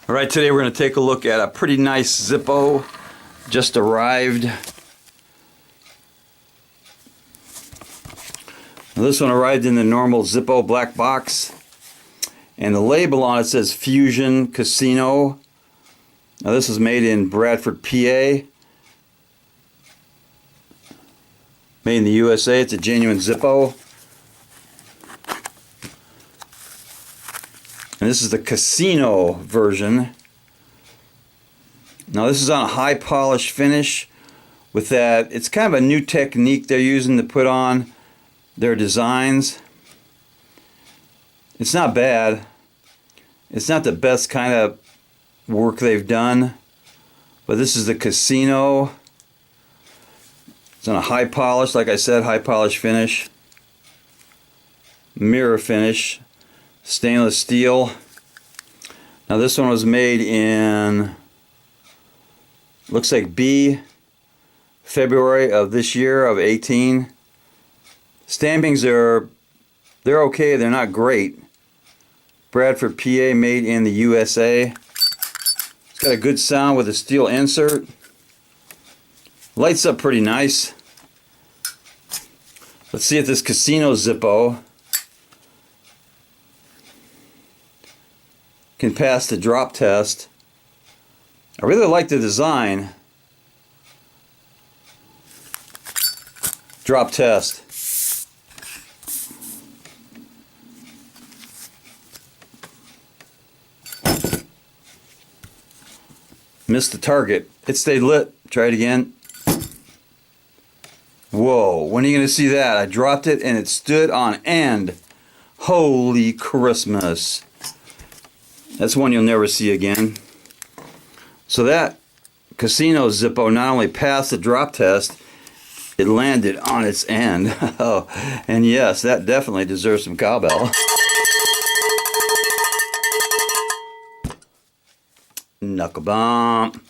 All right, today we're going to take a look at a pretty nice Zippo. Just arrived. Now, this one arrived in the normal Zippo black box. And the label on it says Fusion Casino. Now this is made in Bradford, PA. Made in the USA. It's a genuine Zippo. And this is the Casino version. Now this is on a high polish finish with that. It's kind of a new technique they're using to put on their designs. It's not bad. It's not the best kind of work they've done, but this is the Casino. It's on a high polish, like I said, high polish finish. Mirror finish. Stainless steel. Now this one was made in, looks like February of this year of 18. Stampings they're okay, they're not great. Bradford, PA, made in the USA. It's got a good sound with a steel insert. Lights up pretty nice. Let's see if this Casino Zippo can pass the drop test. I really like the design. Drop test. Missed the target. It stayed lit. Try it again. Whoa, when are you going to see that? I dropped it and it stood on end. Holy Christmas. That's one you'll never see again. So that Casino Zippo not only passed the drop test, it landed on its end. Oh, and yes, that definitely deserves some cowbell. Knuckle bump.